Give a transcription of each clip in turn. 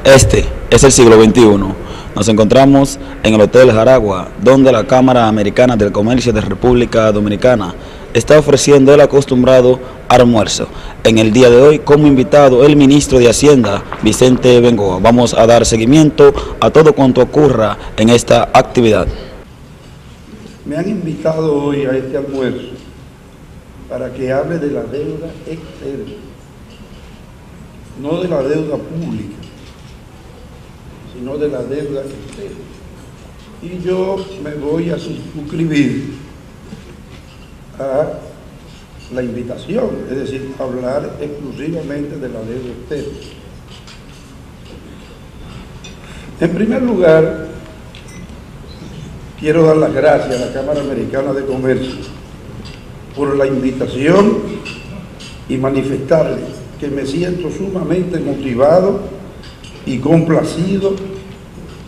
Este es el siglo XXI. Nos encontramos en el Hotel Jaragua, donde la Cámara Americana del Comercio de República Dominicana está ofreciendo el acostumbrado almuerzo. En el día de hoy, como invitado, el ministro de Hacienda, Vicente Bengoa. Vamos a dar seguimiento a todo cuanto ocurra en esta actividad. Me han invitado hoy a este almuerzo para que hable de la deuda externa, no de la deuda pública, sino de la deuda externa. Y yo me voy a suscribir a la invitación, es decir, hablar exclusivamente de la deuda externa. En primer lugar, quiero dar las gracias a la Cámara Americana de Comercio por la invitación y manifestarles que me siento sumamente motivado y complacido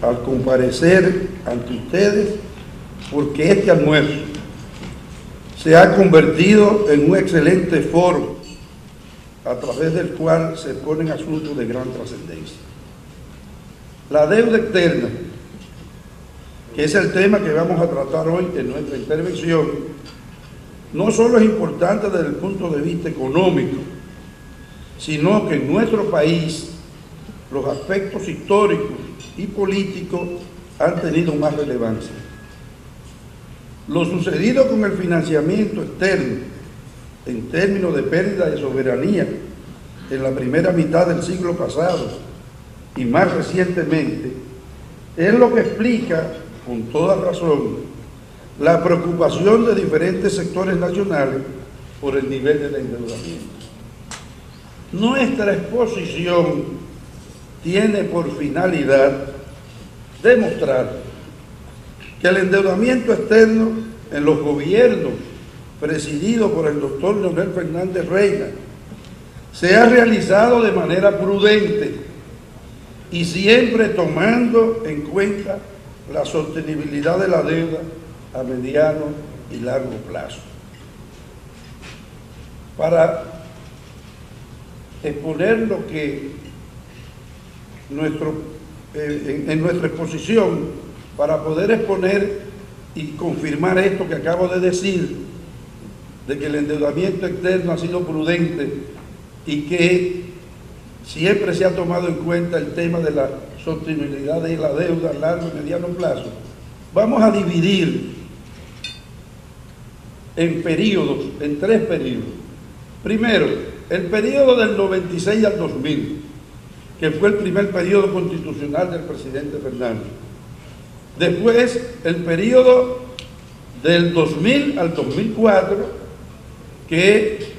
al comparecer ante ustedes, porque este almuerzo se ha convertido en un excelente foro a través del cual se ponen asuntos de gran trascendencia. La deuda externa, que es el tema que vamos a tratar hoy en nuestra intervención, no solo es importante desde el punto de vista económico, sino que en nuestro país los aspectos históricos y políticos han tenido más relevancia. Lo sucedido con el financiamiento externo en términos de pérdida de soberanía en la primera mitad del siglo pasado y más recientemente es lo que explica con toda razón la preocupación de diferentes sectores nacionales por el nivel del endeudamiento. Nuestra exposición tiene por finalidad demostrar que el endeudamiento externo en los gobiernos presididos por el doctor Leonel Fernández Reina se ha realizado de manera prudente y siempre tomando en cuenta la sostenibilidad de la deuda a mediano y largo plazo. Para exponer lo que en nuestra exposición, para poder exponer y confirmar esto que acabo de decir, de que el endeudamiento externo ha sido prudente y que siempre se ha tomado en cuenta el tema de la sostenibilidad de la deuda a largo y mediano plazo, vamos a dividir en periodos, en 3 periodos. Primero, el periodo del 96 al 2000, que fue el primer periodo constitucional del presidente Fernández. Después, el periodo del 2000 al 2004, que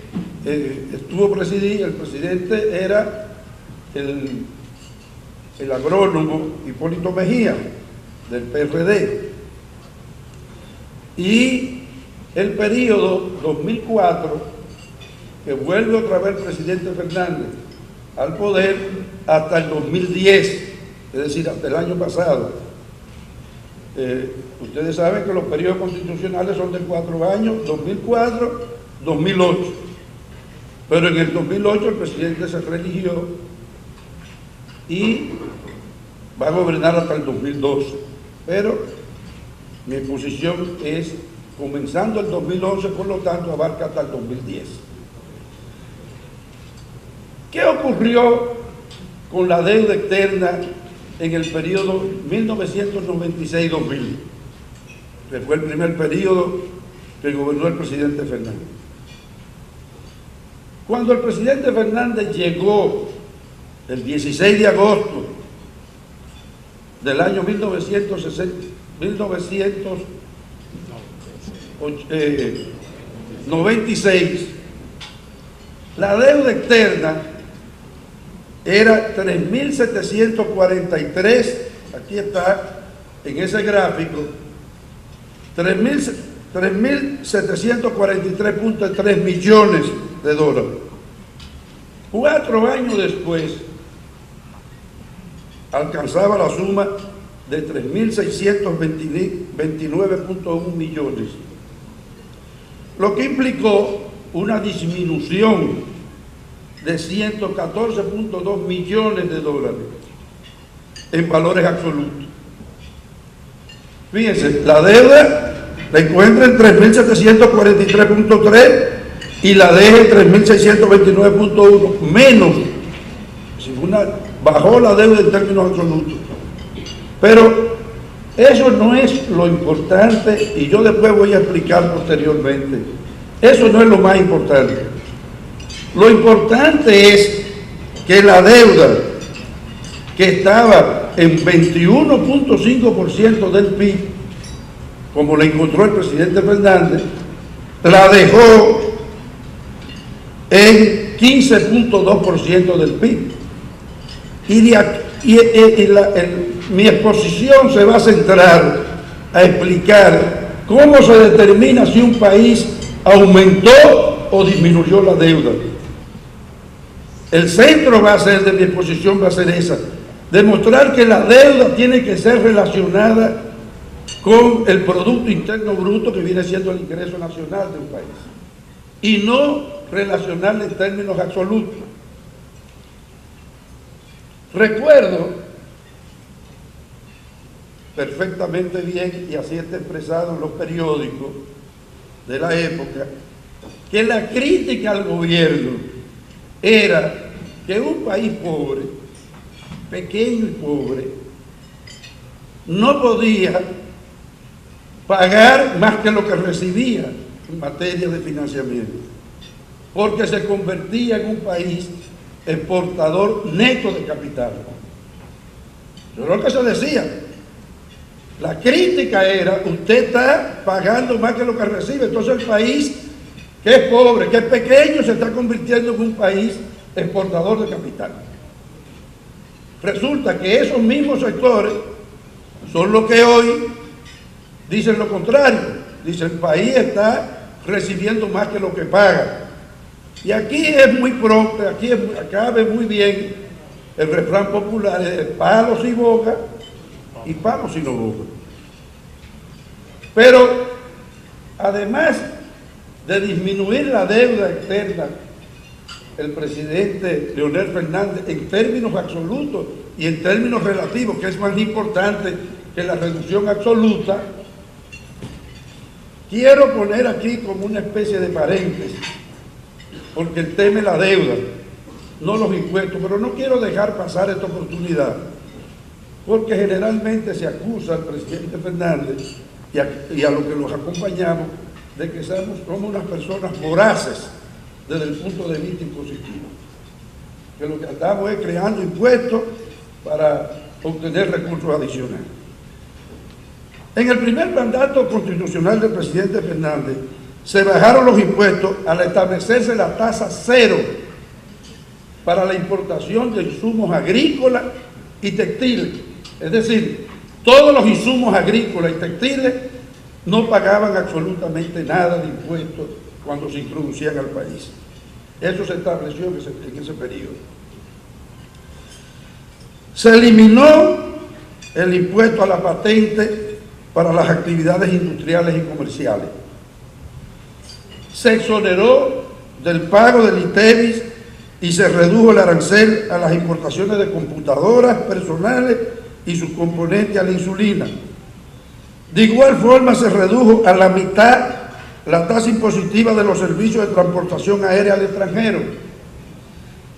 estuvo presidido, el presidente era el agrónomo Hipólito Mejía, del PRD. Y el periodo 2004, que vuelve otra vez el presidente Fernández al poder, hasta el 2010, es decir, hasta el año pasado. Ustedes saben que los periodos constitucionales son de 4 años, 2004, 2008. Pero en el 2008 el presidente se religió y va a gobernar hasta el 2012. Pero mi posición es comenzando el 2011, por lo tanto abarca hasta el 2010. ¿Qué ocurrió con la deuda externa en el periodo 1996-2000? Que fue el primer periodo que gobernó el presidente Fernández. Cuando el presidente Fernández llegó el 16 de agosto del año 1996, la deuda externa era 3.743, aquí está en ese gráfico, 3.743.3 millones de dólares. 4 años después, alcanzaba la suma de 3.629.1 millones, lo que implicó una disminución de 114.2 millones de dólares en valores absolutos. Fíjense, la deuda la encuentra en 3.743.3 y la deja en 3.629.1, menos, bajó la deuda en términos absolutos. Pero eso no es lo importante, y yo después voy a explicar posteriormente. Eso no es lo más importante. Lo importante es que la deuda, que estaba en 21.5% del PIB, como la encontró el presidente Fernández, la dejó en 15.2% del PIB. Mi exposición se va a centrar a explicar cómo se determina si un país aumentó o disminuyó la deuda. El centro va a ser de mi exposición, va a ser esa: demostrar que la deuda tiene que ser relacionada con el Producto Interno Bruto, que viene siendo el ingreso nacional de un país, y no relacionarla en términos absolutos. Recuerdo perfectamente bien, y así está expresado en los periódicos de la época, que la crítica al gobierno era que un país pobre, pequeño y pobre, no podía pagar más que lo que recibía en materia de financiamiento, porque se convertía en un país exportador neto de capital. Eso es lo que se decía. La crítica era: usted está pagando más que lo que recibe, entonces el país que es pobre, que es pequeño, se está convirtiendo en un país exportador de capital. Resulta que esos mismos sectores son los que hoy dicen lo contrario. Dicen: el país está recibiendo más que lo que paga. Y aquí es muy propio, cabe muy bien el refrán popular de palos y boca y palos y no boca. Pero además de disminuir la deuda externa, el presidente Leonel Fernández, en términos absolutos y en términos relativos, que es más importante que la reducción absoluta, quiero poner aquí como una especie de paréntesis, porque el tema es la deuda, no los impuestos, pero no quiero dejar pasar esta oportunidad, porque generalmente se acusa al presidente Fernández y a los que los acompañamos de que somos unas personas voraces desde el punto de vista impositivo, que lo que andamos es creando impuestos para obtener recursos adicionales. En el primer mandato constitucional del presidente Fernández se bajaron los impuestos al establecerse la tasa cero para la importación de insumos agrícolas y textiles. Es decir, todos los insumos agrícolas y textiles no pagaban absolutamente nada de impuestos cuando se introducían al país. Eso se estableció en ese periodo. Se eliminó el impuesto a la patente para las actividades industriales y comerciales. Se exoneró del pago del ITEVIS y se redujo el arancel a las importaciones de computadoras personales y sus componentes a la insulina. De igual forma se redujo a la mitad la tasa impositiva de los servicios de transportación aérea al extranjero.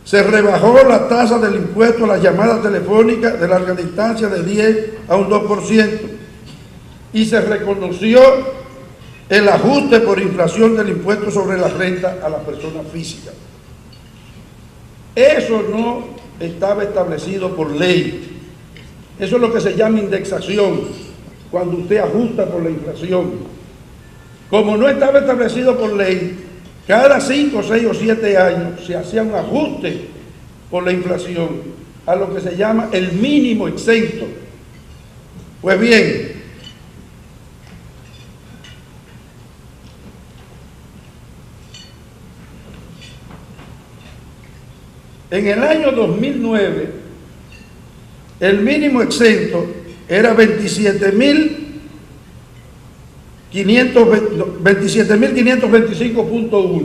Se rebajó la tasa del impuesto a las llamadas telefónicas de larga distancia de 10 a un 2%. Y se reconoció el ajuste por inflación del impuesto sobre la renta a las personas físicas. Eso no estaba establecido por ley. Eso es lo que se llama indexación, cuando usted ajusta por la inflación. Como no estaba establecido por ley, cada 5, 6 o 7 años se hacía un ajuste por la inflación a lo que se llama el mínimo exento. Pues bien, en el año 2009, el mínimo exento era 27.525.1.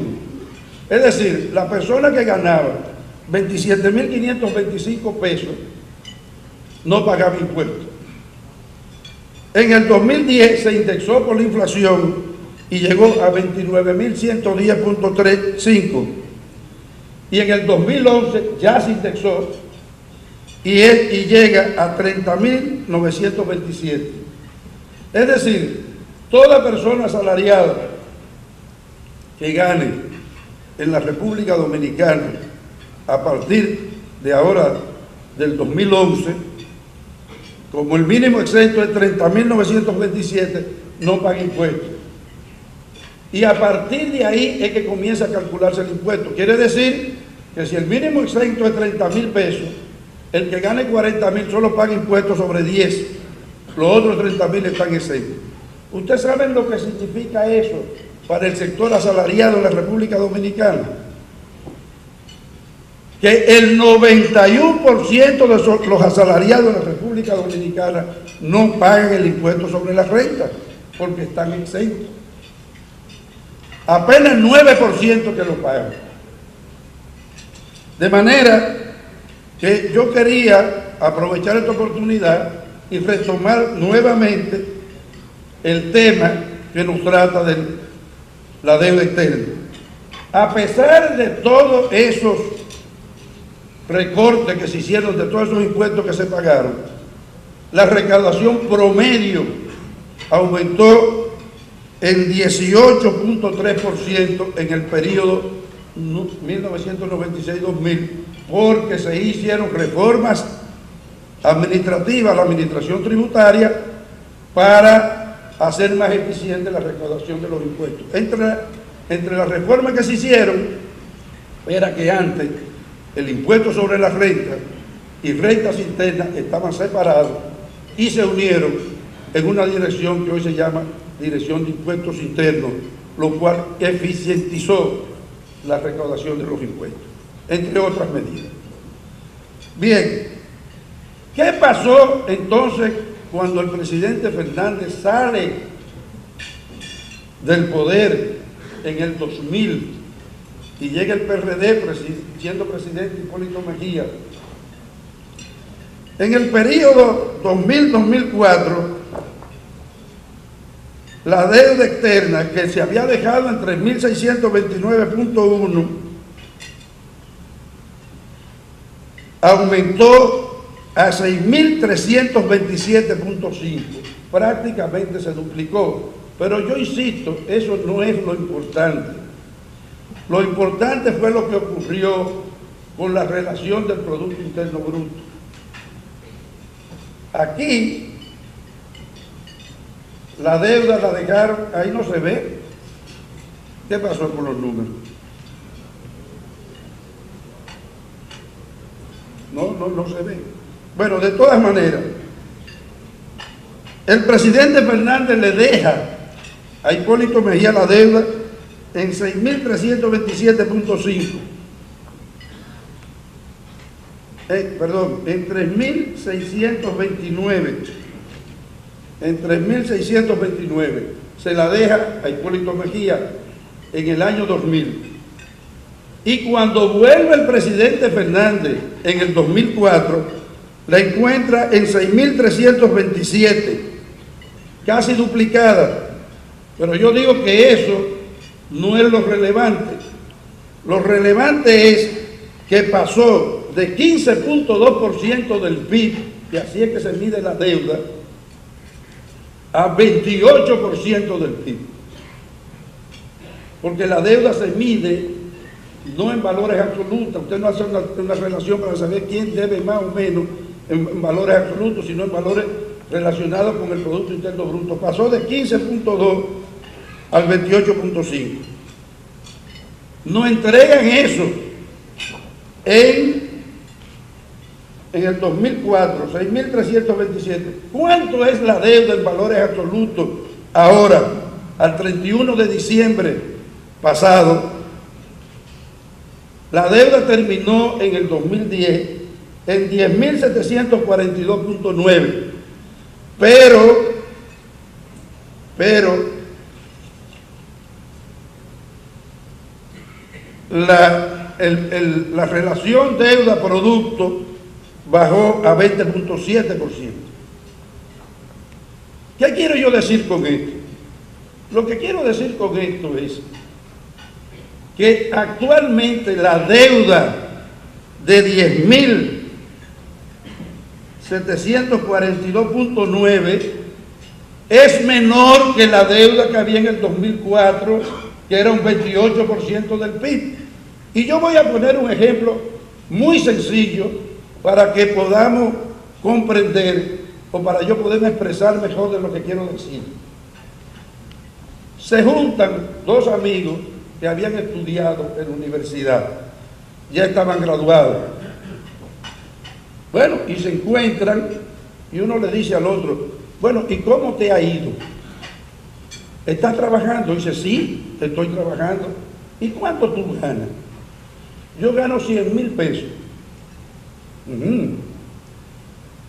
Es decir, la persona que ganaba 27.525 pesos no pagaba impuestos. En el 2010 se indexó por la inflación y llegó a 29.110.35. Y en el 2011 ya se indexó y llega a 30.927. Es decir, toda persona asalariada que gane en la República Dominicana a partir de ahora, del 2011, como el mínimo exento es 30.927, no paga impuestos. Y a partir de ahí es que comienza a calcularse el impuesto. Quiere decir que si el mínimo exento es 30.000 pesos, el que gane 40.000 solo paga impuestos sobre 10. Los otros 30.000 están exentos. ¿Ustedes saben lo que significa eso para el sector asalariado en la República Dominicana? Que el 91% de los asalariados en la República Dominicana no pagan el impuesto sobre la renta porque están exentos. Apenas 9% que lo pagan. De manera que yo quería aprovechar esta oportunidad y retomar nuevamente el tema que nos trata de la deuda externa. A pesar de todos esos recortes que se hicieron, de todos esos impuestos que se pagaron, la recaudación promedio aumentó en 18.3% en el periodo 1996-2000, porque se hicieron reformas administrativas a la administración tributaria para hacer más eficiente la recaudación de los impuestos. Entre las reformas que se hicieron era que antes el impuesto sobre la renta y rentas internas estaban separados y se unieron en una dirección que hoy se llama Dirección de Impuestos Internos, lo cual eficientizó la recaudación de los impuestos, entre otras medidas. Bien, ¿qué pasó entonces cuando el presidente Fernández sale del poder en el 2000 y llega el PRD siendo presidente Hipólito Mejía? En el periodo 2000-2004, la deuda externa, que se había dejado en 3.629.1, aumentó a 6.327.5, prácticamente se duplicó. Pero yo insisto, eso no es lo importante. Lo importante fue lo que ocurrió con la relación del Producto Interno Bruto. Aquí, la deuda la dejaron, ahí no se ve. ¿Qué pasó con los números? No se ve. Bueno, de todas maneras, el presidente Fernández le deja a Hipólito Mejía la deuda en 6.327.5. En 3.629. En 3.629 se la deja a Hipólito Mejía en el año 2000. Y cuando vuelve el presidente Fernández en el 2004, la encuentra en 6.327, casi duplicada. Pero yo digo que eso no es lo relevante. Lo relevante es que pasó de 15.2% del PIB, que así es que se mide la deuda, a 28% del PIB. Porque la deuda se mide no en valores absolutos. Usted no hace una relación para saber quién debe más o menos en valores absolutos, sino en valores relacionados con el Producto Interno Bruto. Pasó de 15.2 al 28.5. Nos entregan eso en el 2004, 6.327. ¿Cuánto es la deuda en valores absolutos ahora, al 31 de diciembre pasado? La deuda terminó en el 2010 en 10.742.9, pero la relación deuda-producto bajó a 20.7%. ¿Qué quiero yo decir con esto? Lo que quiero decir con esto es que actualmente la deuda de 10.742.9 es menor que la deuda que había en el 2004, que era un 28% del PIB. Y yo voy a poner un ejemplo muy sencillo para que podamos comprender o para yo poderme expresar mejor de lo que quiero decir. Se juntan dos amigos que habían estudiado en la universidad, ya estaban graduados. Bueno, y se encuentran y uno le dice al otro, bueno, ¿y cómo te ha ido? ¿Estás trabajando? Dice, sí, estoy trabajando. ¿Y cuánto tú ganas? Yo gano 100,000 pesos.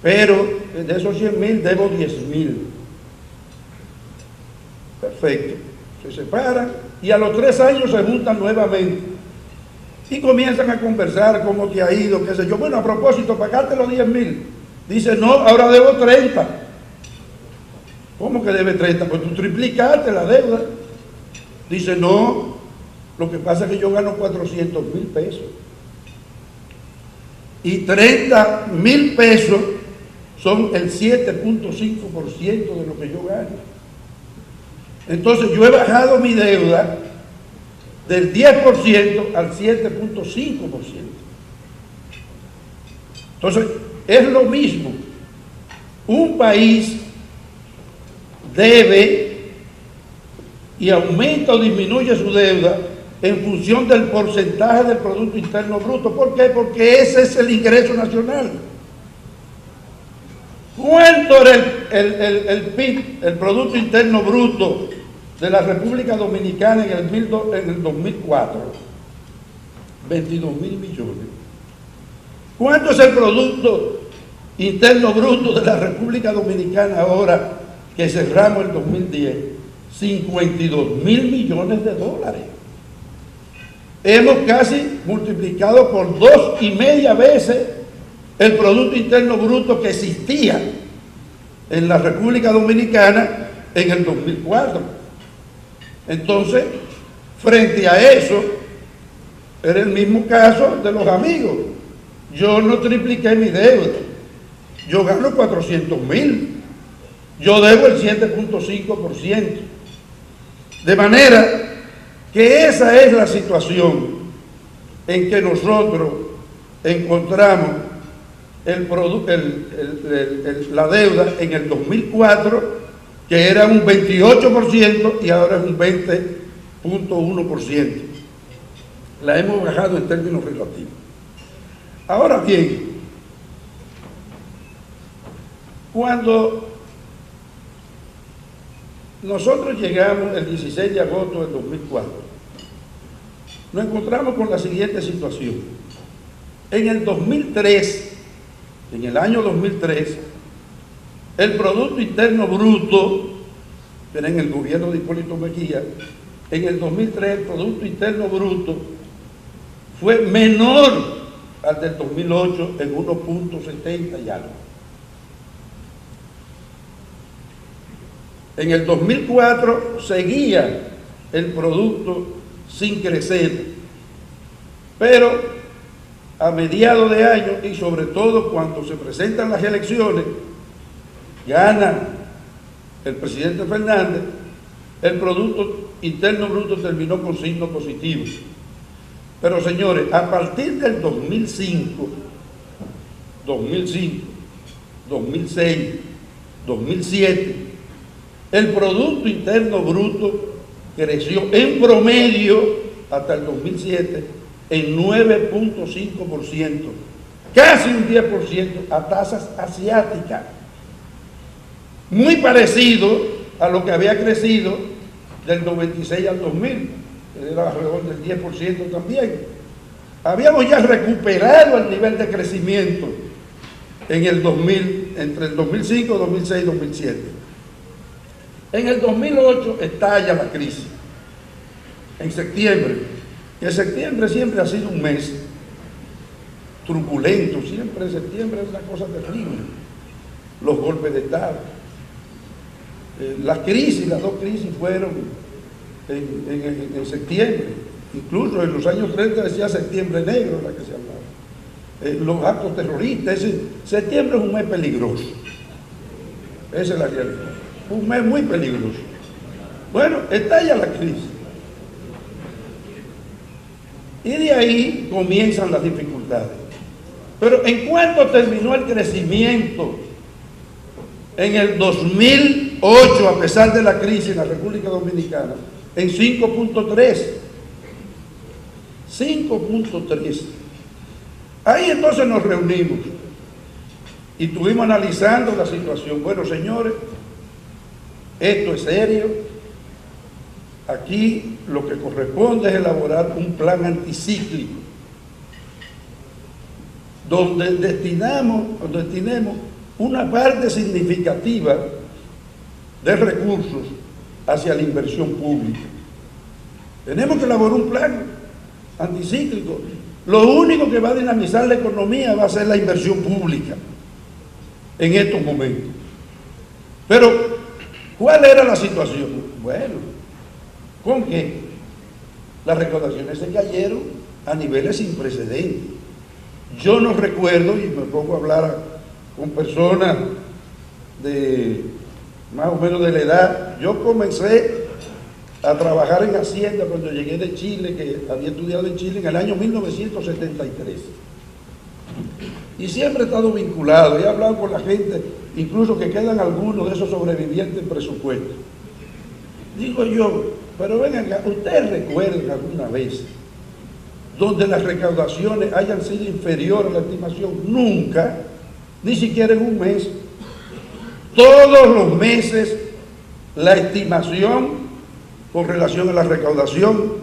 Pero de esos 100,000 debo 10,000. Perfecto. Se separan y a los 3 años se juntan nuevamente y comienzan a conversar cómo te ha ido, qué sé yo. Bueno, a propósito, pagaste los 10,000. Dice, no, ahora debo 30. ¿Cómo que debe 30? Pues tú triplicaste la deuda. Dice, no, lo que pasa es que yo gano 400,000 pesos. Y 30,000 pesos son el 7.5% de lo que yo gano. Entonces yo he bajado mi deuda del 10% al 7.5%. Entonces es lo mismo. Un país debe y aumenta o disminuye su deuda en función del porcentaje del Producto Interno Bruto. ¿Por qué? Porque ese es el ingreso nacional. ¿Cuánto era el PIB, el Producto Interno Bruto de la República Dominicana en el 2004? 22,000 millones. ¿Cuánto es el Producto Interno Bruto de la República Dominicana ahora que cerramos el 2010? 52,000 millones de dólares. Hemos casi multiplicado por 2,5 veces el Producto Interno Bruto que existía en la República Dominicana en el 2004. Entonces, frente a eso, era el mismo caso de los amigos. Yo no tripliqué mi deuda. Yo gano 400,000. Yo debo el 7.5%. De manera que esa es la situación en que nosotros encontramos la deuda en el 2004, que era un 28% y ahora es un 20.1%. La hemos bajado en términos relativos. Ahora bien, cuando nosotros llegamos el 16 de agosto del 2004, nos encontramos con la siguiente situación. En el 2003, en el año 2003, el Producto Interno Bruto, que era en el gobierno de Hipólito Mejía, en el 2003 el Producto Interno Bruto fue menor al del 2008 en 1.70 y algo. En el 2004 seguía el producto sin crecer, pero a mediados de año y sobre todo cuando se presentan las elecciones, gana el presidente Fernández, el Producto Interno Bruto terminó con signo positivo. Pero señores, a partir del 2005, 2006, 2007, el Producto Interno Bruto creció en promedio hasta el 2007 en 9.5%, casi un 10% a tasas asiáticas, muy parecido a lo que había crecido del 96 al 2000, que era alrededor del 10% también. Habíamos ya recuperado el nivel de crecimiento en el 2000, entre el 2005, 2006 y 2007. En el 2008 estalla la crisis, en septiembre, y en septiembre siempre ha sido un mes truculento, siempre en septiembre es una cosa terrible, los golpes de Estado. Las dos crisis fueron en septiembre, incluso en los años 30 decía septiembre negro la que se hablaba. Los actos terroristas, septiembre es un mes peligroso, esa es la realidad, un mes muy peligroso. Bueno, estalla la crisis. Y de ahí comienzan las dificultades. Pero ¿en cuánto terminó el crecimiento en el 2008, a pesar de la crisis en la República Dominicana? En 5.3. 5.3. Ahí entonces nos reunimos y estuvimos analizando la situación. Bueno, señores, esto es serio. Aquí lo que corresponde es elaborar un plan anticíclico donde destinemos una parte significativa de recursos hacia la inversión pública. Tenemos que elaborar un plan anticíclico. Lo único que va a dinamizar la economía va a ser la inversión pública en estos momentos. Pero, ¿cuál era la situación? Bueno, ¿con qué? Las recaudaciones se cayeron a niveles sin precedentes. Yo no recuerdo, y me pongo a hablar con personas de más o menos de la edad, yo comencé a trabajar en Hacienda cuando llegué de Chile, que había estudiado en Chile en el año 1973. Y siempre he estado vinculado, he hablado con la gente, incluso que quedan algunos de esos sobrevivientes en presupuesto. Digo yo, pero vengan, ¿ustedes recuerdan alguna vez donde las recaudaciones hayan sido inferiores a la estimación? Nunca, ni siquiera en un mes. Todos los meses la estimación con relación a la recaudación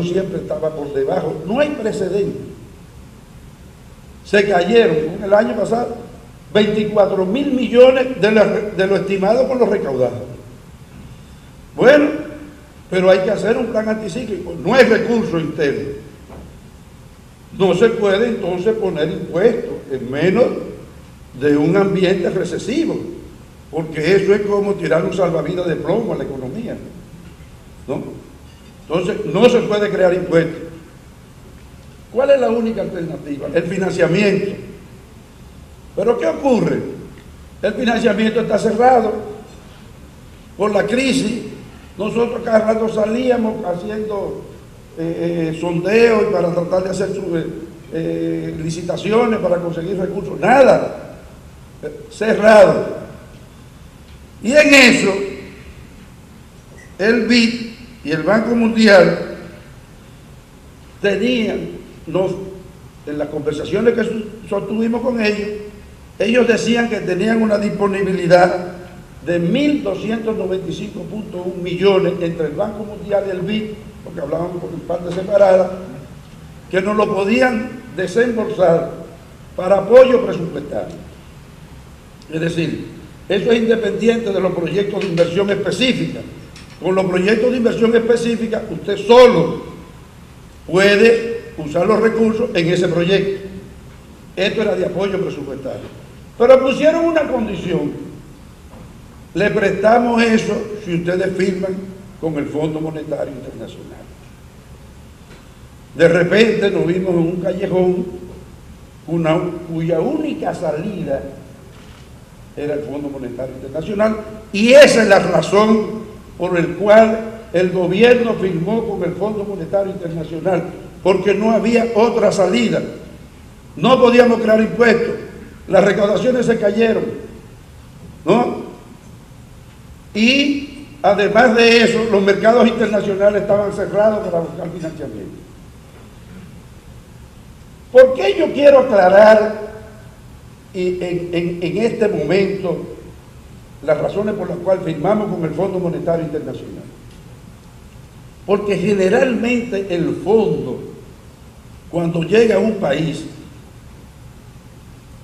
siempre estaba por debajo. No hay precedente. Se cayeron en el año pasado 24.000 millones de lo estimado por lo recaudado. Bueno, pero hay que hacer un plan anticíclico. No hay recursos internos. No se puede entonces poner impuestos en menos de un ambiente recesivo, porque eso es como tirar un salvavidas de plomo a la economía, ¿no? Entonces, no se puede crear impuestos. ¿Cuál es la única alternativa? El financiamiento. ¿Pero qué ocurre? El financiamiento está cerrado por la crisis. Nosotros cada rato salíamos haciendo sondeos para tratar de hacer licitaciones para conseguir recursos. Nada. Cerrado. Y en eso, el BID y el Banco Mundial tenían, en las conversaciones que sostuvimos con ellos decían que tenían una disponibilidad de 1.295.1 millones entre el Banco Mundial y el BID, porque hablábamos por partes separadas, que nos lo podían desembolsar para apoyo presupuestario. Es decir, eso es independiente de los proyectos de inversión específica. Con los proyectos de inversión específica, usted solo puede usar los recursos en ese proyecto. Esto era de apoyo presupuestario. Pero pusieron una condición. Le prestamos eso si ustedes firman con el Fondo Monetario Internacional. De repente nos vimos en un callejón cuya única salida era el Fondo Monetario Internacional, y esa es la razón por la cual el gobierno firmó con el Fondo Monetario Internacional, porque no había otra salida. No podíamos crear impuestos, las recaudaciones se cayeron, ¿no? Y además de eso, los mercados internacionales estaban cerrados para buscar financiamiento. ¿Por qué yo quiero aclarar en este momento las razones por las cuales firmamos con el Fondo Monetario Internacional? Porque generalmente el fondo, cuando llega a un país,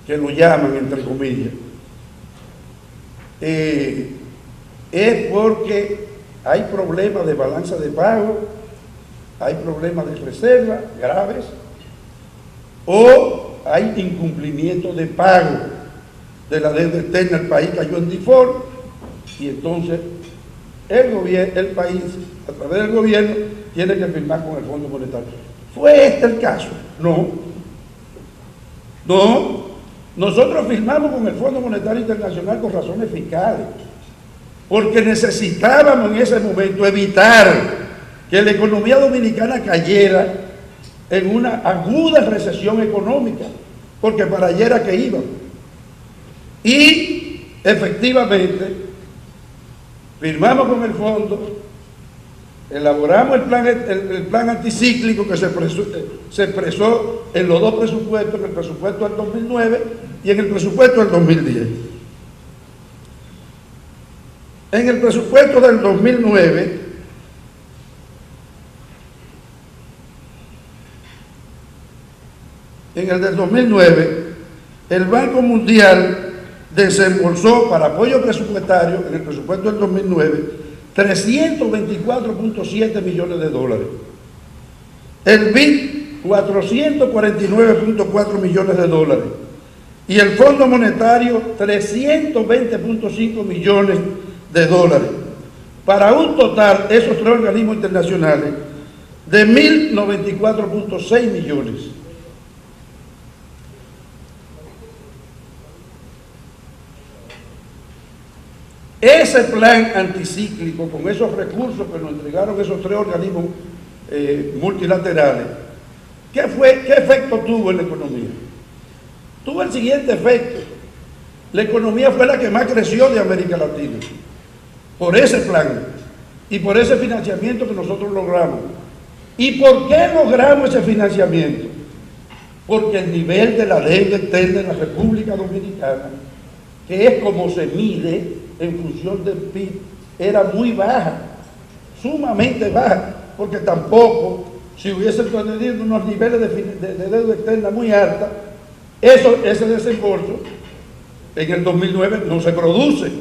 que lo llaman entre comillas, es porque hay problemas de balanza de pago, hay problemas de reserva graves, o hay incumplimiento de pago de la deuda externa, el país cayó en default y entonces el país, a través del gobierno, tiene que firmar con el Fondo Monetario. ¿Fue este el caso? No. Nosotros firmamos con el Fondo Monetario Internacional con razones fiscales, porque necesitábamos en ese momento evitar que la economía dominicana cayera en una aguda recesión económica, porque para allá era que íbamos. Y efectivamente firmamos con el fondo, elaboramos el plan anticíclico que se expresó en los dos presupuestos, en el presupuesto del 2009 y en el presupuesto del 2010. En el presupuesto del 2009, el Banco Mundial desembolsó para apoyo presupuestario en el presupuesto del 2009 $324.7 millones. El BID, $449.4 millones. Y el Fondo Monetario, $320.5 millones. Para un total, esos tres organismos internacionales, de $1.094.6 millones. Ese plan anticíclico, con esos recursos que nos entregaron esos tres organismos multilaterales, ¿qué efecto tuvo en la economía? Tuvo el siguiente efecto: la economía fue la que más creció de América Latina, por ese plan y por ese financiamiento que nosotros logramos. ¿Y por qué logramos ese financiamiento? Porque el nivel de la deuda externa en la República Dominicana, que es como se mide en función del PIB, era muy baja, sumamente baja, porque tampoco, si hubiesen tenido unos niveles de deuda externa muy alta, ese desembolso en el 2009 no se produce,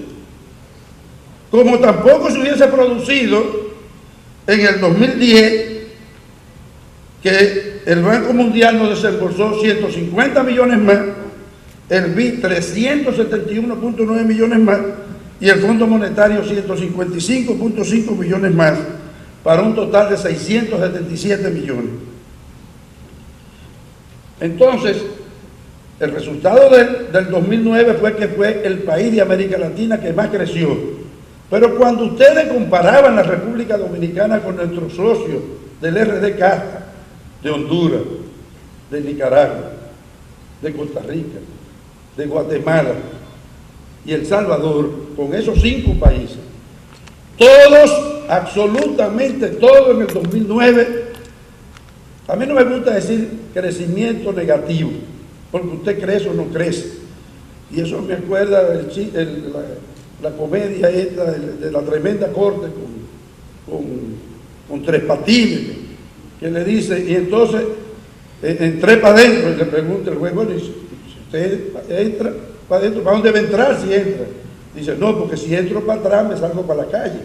como tampoco se hubiese producido en el 2010, que el Banco Mundial nos desembolsó 150 millones más, el BID 371.9 millones más, y el Fondo Monetario 155.5 millones más, para un total de 677 millones. Entonces, el resultado del 2009 fue que fue el país de América Latina que más creció. Pero cuando ustedes comparaban la República Dominicana con nuestros socios del RD Casta, de Honduras, de Nicaragua, de Costa Rica, de Guatemala y El Salvador, con esos 5 países, todos, absolutamente todos en el 2009, a mí no me gusta decir crecimiento negativo, porque usted crece o no crece, y eso me acuerda la comedia esta de la tremenda corte con Tres Patines, que le dice, y entonces entré para adentro, y le pregunta el juez, bueno, y si usted entra para adentro, ¿para dónde va a entrar si entra? Dice, no, porque si entro para atrás me salgo para la calle.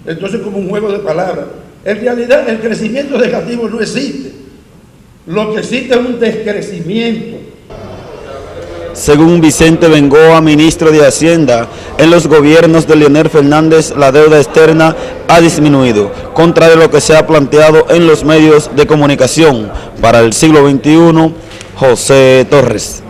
Entonces, como un juego de palabras. En realidad, el crecimiento negativo no existe. Lo que existe es un descrecimiento. Según Vicente Bengoa, ministro de Hacienda, en los gobiernos de Leonel Fernández la deuda externa ha disminuido, contrario a lo que se ha planteado en los medios de comunicación. Para el Siglo XXI, José Torres.